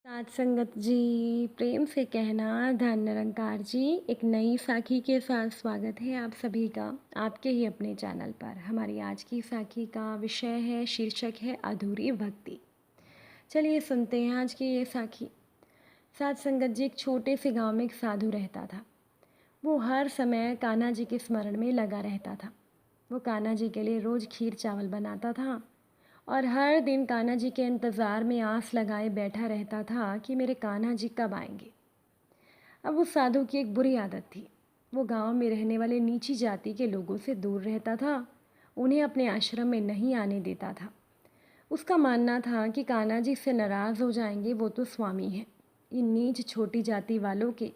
साथ संगत जी, प्रेम से कहना धन निरंकार जी। एक नई साखी के साथ स्वागत है आप सभी का आपके ही अपने चैनल पर। हमारी आज की साखी का विषय है, शीर्षक है अधूरी भक्ति। चलिए सुनते हैं आज की ये साखी। साथ संगत जी, एक छोटे से गांव में एक साधु रहता था। वो हर समय कान्हा जी के स्मरण में लगा रहता था। वो कान्हा जी के लिए रोज़ खीर चावल बनाता था और हर दिन कान्हा जी के इंतज़ार में आस लगाए बैठा रहता था कि मेरे कान्हा जी कब आएंगे। अब उस साधु की एक बुरी आदत थी। वो गांव में रहने वाले नीची जाति के लोगों से दूर रहता था, उन्हें अपने आश्रम में नहीं आने देता था। उसका मानना था कि कान्हा जी से नाराज़ हो जाएंगे, वो तो स्वामी हैं। इन नीच छोटी जाति वालों के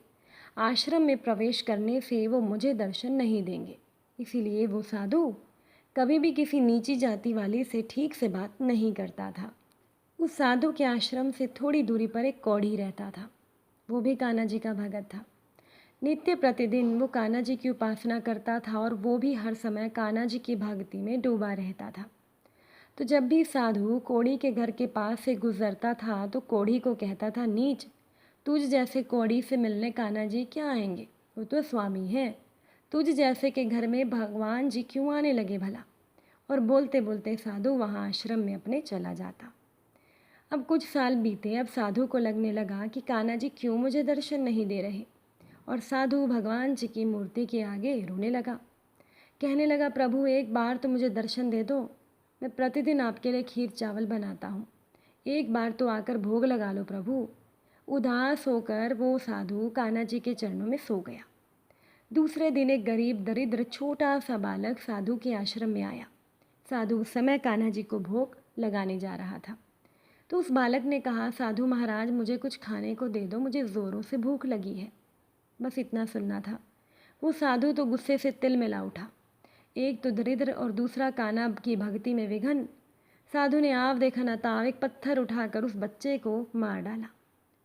आश्रम में प्रवेश करने से वो मुझे दर्शन नहीं देंगे। इसीलिए वो साधु कभी भी किसी नीची जाति वाले से ठीक से बात नहीं करता था। उस साधु के आश्रम से थोड़ी दूरी पर एक कौड़ी रहता था। वो भी कान्हा जी का भगत था। नित्य प्रतिदिन वो कान्हा जी की उपासना करता था और वो भी हर समय कान्हा जी की भक्ति में डूबा रहता था। तो जब भी साधु कौड़ी के घर के पास से गुजरता था तो कौड़ी को कहता था, नीच, तुझ जैसे कौड़ी से मिलने कान्हा जी क्या आएंगे, वो तो स्वामी है। तुझ जैसे के घर में भगवान जी क्यों आने लगे भला। और बोलते बोलते साधु वहाँ आश्रम में अपने चला जाता। अब कुछ साल बीते। अब साधु को लगने लगा कि कान्हा जी क्यों मुझे दर्शन नहीं दे रहे। और साधु भगवान जी की मूर्ति के आगे रोने लगा। कहने लगा, प्रभु एक बार तो मुझे दर्शन दे दो। मैं प्रतिदिन आपके लिए खीर चावल बनाता हूँ, एक बार तो आकर भोग लगा लो प्रभु। उदास होकर वो साधु कान्हा जी के चरणों में सो गया। दूसरे दिन एक गरीब दरिद्र छोटा सा बालक साधु के आश्रम में आया। साधु उस समय कान्हा जी को भोग लगाने जा रहा था। तो उस बालक ने कहा, साधु महाराज मुझे कुछ खाने को दे दो, मुझे ज़ोरों से भूख लगी है। बस इतना सुनना था। वो साधु तो गुस्से से तिल मिला उठा। एक तो दरिद्र और दूसरा कान्हा की भक्ति में विघन। साधु ने आव देखा न ताव एक पत्थर उठाकर उस बच्चे को मार डाला।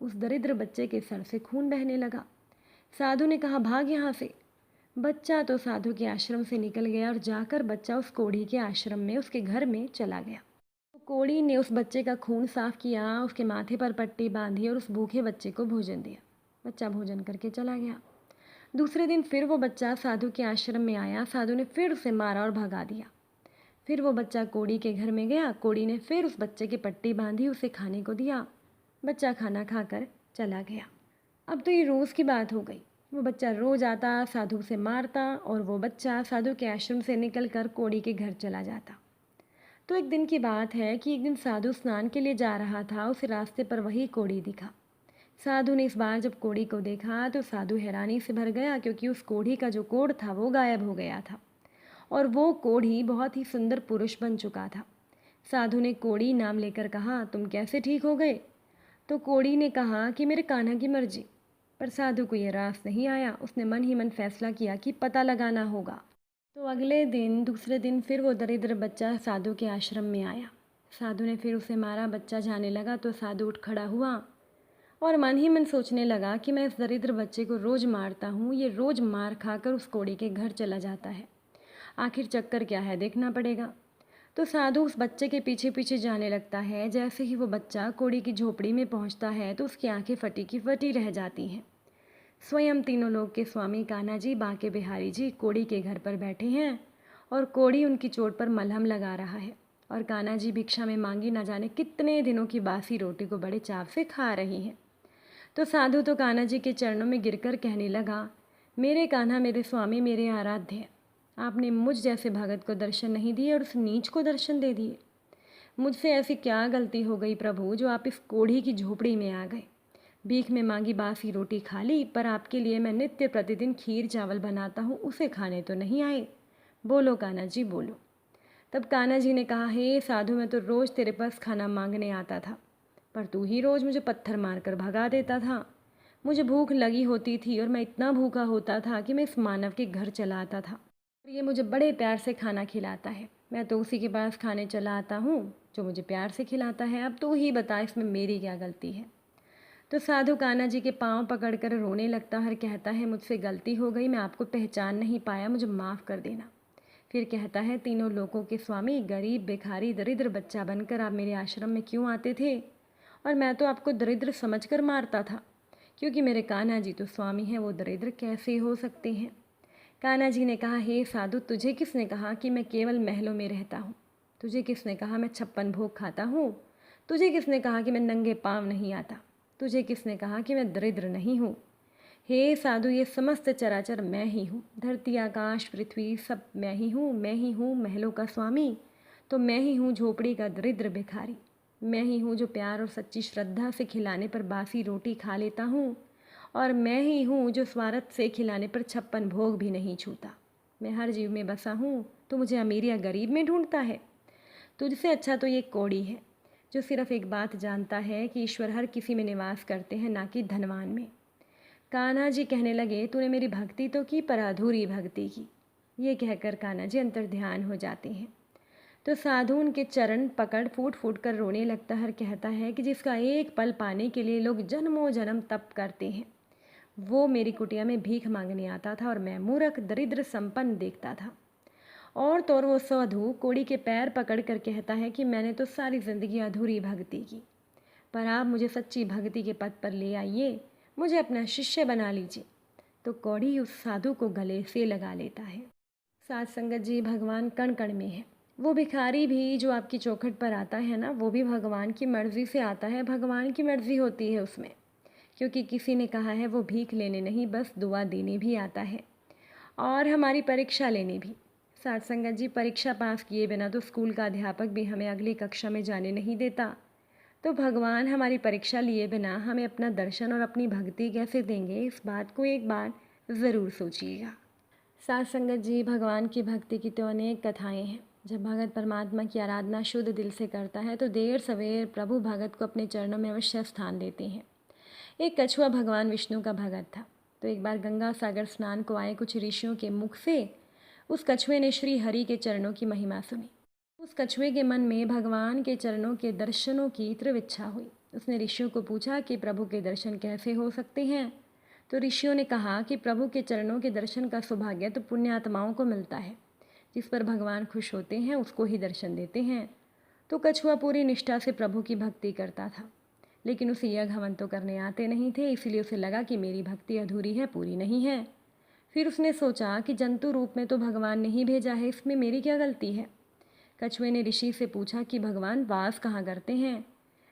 उस दरिद्र बच्चे के सर से खून बहने लगा। साधु ने कहा, भाग यहाँ से। बच्चा तो साधु के आश्रम से निकल गया और जाकर बच्चा उस कोढ़ी के आश्रम में उसके घर में चला गया। तो कोढ़ी ने उस बच्चे का खून साफ किया, उसके माथे पर पट्टी बांधी और उस भूखे बच्चे को भोजन दिया। बच्चा भोजन करके चला गया। दूसरे दिन फिर वो बच्चा साधु के आश्रम में आया। साधु ने फिर उसे मारा और भगा दिया। फिर वो बच्चा कोढ़ी के घर में गया। कोढ़ी ने फिर उस बच्चे की पट्टी बांधी, उसे खाने को दिया। बच्चा खाना खाकर चला गया। अब तो ये रोज़ की बात हो गई। वो बच्चा रोज आता, साधु से मारता और वो बच्चा साधु के आश्रम से निकलकर कोढ़ी के घर चला जाता। तो एक दिन की बात है कि एक दिन साधु स्नान के लिए जा रहा था। उसे रास्ते पर वही कोढ़ी दिखा। साधु ने इस बार जब कोढ़ी को देखा तो साधु हैरानी से भर गया, क्योंकि उस कोढ़ी का जो कोढ़ था वो गायब हो गया था और वो कोढ़ी बहुत ही सुंदर पुरुष बन चुका था। साधु ने कोढ़ी नाम लेकर कहा, तुम कैसे ठीक हो गए। तो कोढ़ी ने कहा कि मेरे कान्हा की मर्जी। पर साधु को ये रास नहीं आया। उसने मन ही मन फैसला किया कि पता लगाना होगा। तो अगले दिन दूसरे दिन फिर वो दरिद्र बच्चा साधु के आश्रम में आया। साधु ने फिर उसे मारा। बच्चा जाने लगा तो साधु उठ खड़ा हुआ और मन ही मन सोचने लगा कि मैं इस दरिद्र बच्चे को रोज़ मारता हूँ, ये रोज़ मार खाकर उस कोढ़ी के घर चला जाता है। आखिर चक्कर क्या है, देखना पड़ेगा। तो साधु उस बच्चे के पीछे पीछे जाने लगता है। जैसे ही वो बच्चा कोढ़ी की झोपड़ी में पहुंचता है तो उसकी आंखें फटी की फटी रह जाती हैं। स्वयं तीनों लोक के स्वामी कान्हा जी बांके बिहारी जी कोढ़ी के घर पर बैठे हैं और कोढ़ी उनकी चोट पर मलहम लगा रहा है और कान्हा जी भिक्षा में मांगी न जाने कितने दिनों की बासी रोटी को बड़े चाव से खा रही हैं। तो साधु तो कान्हा जी के चरणों में गिरकर कहने लगा, मेरे कान्हा, मेरे स्वामी, मेरे आराध्य हैं। आपने मुझ जैसे भगत को दर्शन नहीं दिए और उस नीच को दर्शन दे दिए। मुझसे ऐसी क्या गलती हो गई प्रभु जो आप इस कोढ़ी की झोपड़ी में आ गए। भीख में मांगी बासी रोटी खा ली, पर आपके लिए मैं नित्य प्रतिदिन खीर चावल बनाता हूँ, उसे खाने तो नहीं आए। बोलो कान्हा जी, बोलो। तब कान्हा जी ने कहा, हे साधु, मैं तो रोज़ तेरे पास खाना मांगने आता था, पर तू ही रोज़ मुझे पत्थर मारकर भगा देता था। मुझे भूख लगी होती थी और मैं इतना भूखा होता था कि मैं इस मानव के घर चला आता था और ये मुझे बड़े प्यार से खाना खिलाता है। मैं तो उसी के पास खाने चला आता हूँ जो मुझे प्यार से खिलाता है। अब तू ही बता, इसमें मेरी क्या गलती है। तो साधु कान्हा जी के पांव पकड़कर रोने लगता है, कहता है, मुझसे गलती हो गई, मैं आपको पहचान नहीं पाया, मुझे माफ़ कर देना। फिर कहता है, तीनों लोकों के स्वामी, गरीब भिखारी दरिद्र बच्चा बनकर आप मेरे आश्रम में क्यों आते थे और मैं तो आपको दरिद्र समझकर मारता था, क्योंकि मेरे कान्हा जी तो स्वामी हैं, वो दरिद्र कैसे हो सकते हैं। कान्हा जी ने कहा, हे साधु, तुझे किसने कहा कि मैं केवल महलों में रहता हूँ? तुझे किसने कहा मैं 56 भोग खाता हूँ? तुझे किसने कहा कि मैं नंगे पाँव नहीं आता? तुझे किसने कहा कि मैं दरिद्र नहीं हूँ? हे साधु, ये समस्त चराचर मैं ही हूँ। धरती, आकाश, पृथ्वी सब मैं ही हूँ। मैं ही हूँ महलों का स्वामी, तो मैं ही हूँ झोपड़ी का दरिद्र भिखारी। मैं ही हूँ जो प्यार और सच्ची श्रद्धा से खिलाने पर बासी रोटी खा लेता हूँ, और मैं ही हूँ जो स्वार्थ से खिलाने पर 56 भोग भी नहीं छूता। मैं हर जीव में बसा हूँ, तो मुझे अमीर या गरीब में ढूंढता है? तुझसे अच्छा तो ये कौड़ी है, जो सिर्फ एक बात जानता है कि ईश्वर हर किसी में निवास करते हैं, ना कि धनवान में। कान्हा जी कहने लगे, तूने मेरी भक्ति तो की, पर अधूरी भक्ति की। ये कहकर कान्हा जी अंतर्ध्यान हो जाते हैं। तो साधु उनके चरण पकड़ फूट फूट कर रोने लगता है और कहता है कि जिसका एक पल पाने के लिए लोग जन्मों जन्म तप करते हैं, वो मेरी कुटिया में भीख मांगने आता था, और मैं मूर्ख दरिद्र संपन्न देखता था। और तो और वो साधु कोड़ी के पैर पकड़ कर कहता है कि मैंने तो सारी ज़िंदगी अधूरी भक्ति की, पर आप मुझे सच्ची भक्ति के पथ पर ले आइए, मुझे अपना शिष्य बना लीजिए। तो कौड़ी उस साधु को गले से लगा लेता है। साथ संगत जी, भगवान कण कण में है। वो भिखारी भी जो आपकी चौखट पर आता है ना, वो भी भगवान की मर्ज़ी से आता है। भगवान की मर्ज़ी होती है उसमें, क्योंकि किसी ने कहा है वो भीख लेने नहीं, बस दुआ देने भी आता है, और हमारी परीक्षा लेने भी। साथ संगत जी, परीक्षा पास किए बिना तो स्कूल का अध्यापक भी हमें अगली कक्षा में जाने नहीं देता। तो भगवान हमारी परीक्षा लिए बिना हमें अपना दर्शन और अपनी भक्ति कैसे देंगे, इस बात को एक बार ज़रूर सोचिएगा। साथ संगत जी, भगवान की भक्ति की तो अनेक कथाएं हैं। जब भगत परमात्मा की आराधना शुद्ध दिल से करता है, तो देर सवेर प्रभु भगत को अपने चरणों में अवश्य स्थान देते हैं। एक कछुआ भगवान विष्णु का भगत था। तो एक बार गंगा सागर स्नान को आए कुछ ऋषियों के मुख से उस कछुए ने श्री हरि के चरणों की महिमा सुनी। उस कछुए के मन में भगवान के चरणों के दर्शनों की तीव्र इच्छा हुई। उसने ऋषियों को पूछा कि प्रभु के दर्शन कैसे हो सकते हैं? तो ऋषियों ने कहा कि प्रभु के चरणों के दर्शन का सौभाग्य तो पुण्यात्माओं को मिलता है। जिस पर भगवान खुश होते हैं उसको ही दर्शन देते हैं। तो कछुआ पूरी निष्ठा से प्रभु की भक्ति करता था, लेकिन उसे यज्ञ हवन तो करने आते नहीं थे, इसलिए उसे लगा कि मेरी भक्ति अधूरी है, पूरी नहीं है। फिर उसने सोचा कि जंतु रूप में तो भगवान ने ही भेजा है, इसमें मेरी क्या गलती है? कछुए ने ऋषि से पूछा कि भगवान वास कहाँ करते हैं?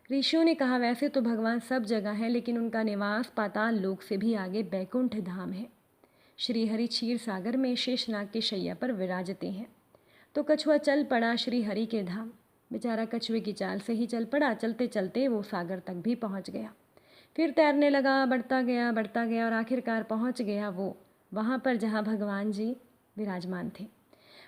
ऋषियों ने कहा, वैसे तो भगवान सब जगह है, लेकिन उनका निवास पाताल लोक से भी आगे बैकुंठ धाम है। श्री हरि क्षीर सागर में शेषनाग की शैया पर विराजते हैं। तो कछुआ चल पड़ा श्री हरि के धाम। बेचारा कछुए की चाल से ही चल पड़ा। चलते चलते वो सागर तक भी पहुंच गया। फिर तैरने लगा, बढ़ता गया और आखिरकार पहुंच गया वो वहाँ पर जहाँ भगवान जी विराजमान थे।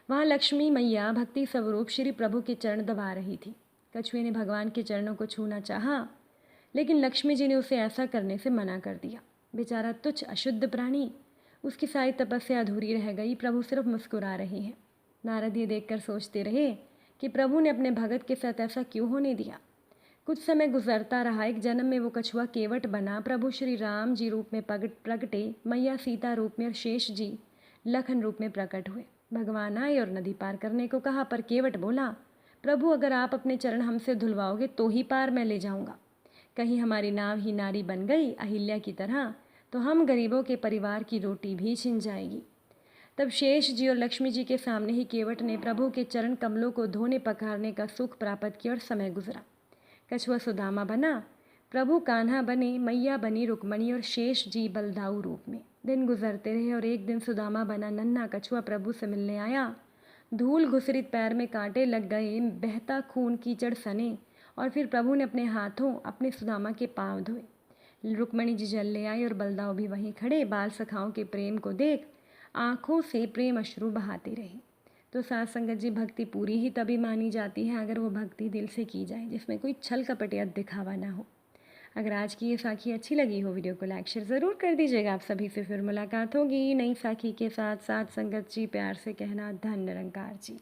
वहाँ लक्ष्मी मैया भक्ति स्वरूप श्री प्रभु के चरण दबा रही थी। कछुए ने भगवान के चरणों को छूना चाहा, लेकिन लक्ष्मी जी ने उसे ऐसा करने से मना कर दिया। बेचारा तुच्छ अशुद्ध प्राणी, उसकी सारी तपस्या अधूरी रह गई। प्रभु सिर्फ मुस्कुरा रहे हैं। नारद ये देखकर सोचते रहे कि प्रभु ने अपने भगत के साथ ऐसा क्यों होने दिया। कुछ समय गुजरता रहा। एक जन्म में वो कछुआ केवट बना। प्रभु श्री राम जी रूप में प्रगटे, मैया सीता रूप में और शेष जी लखन रूप में प्रकट हुए। भगवान आए और नदी पार करने को कहा, पर केवट बोला, प्रभु अगर आप अपने चरण हमसे धुलवाओगे तो ही पार मैं ले जाऊंगा। कहीं हमारी नाव ही नारी बन गई अहिल्या की तरह, तो हम गरीबों के परिवार की रोटी भी छिन जाएगी। तब शेष जी और लक्ष्मी जी के सामने ही केवट ने प्रभु के चरण कमलों को धोने पखारने का सुख प्राप्त किया और समय गुजरा। कछुआ सुदामा बना, प्रभु कान्हा बने, मैया बनी रुक्मणी और शेष जी बलदाऊ रूप में। दिन गुजरते रहे और एक दिन सुदामा बना नन्हा कछुआ प्रभु से मिलने आया। धूल घुसरित पैर में कांटे लग गए, बहता खून कीचड़ सने, और फिर प्रभु ने अपने हाथों अपने सुदामा के पांव धोए। रुक्मणी जी जल ले आई और बलदाऊ भी वहीं खड़े बाल सखाओं के प्रेम को देख आँखों से प्रेम अश्रु बहाते रहे। तो साथ संगत जी, भक्ति पूरी ही तभी मानी जाती है अगर वो भक्ति दिल से की जाए, जिसमें कोई छल कपट या दिखावा ना हो। अगर आज की ये साखी अच्छी लगी हो, वीडियो को लाइक शेयर ज़रूर कर दीजिएगा। आप सभी से फिर मुलाकात होगी नई साखी के साथ। साथ संगत जी, प्यार से कहना धन निरंकार जी।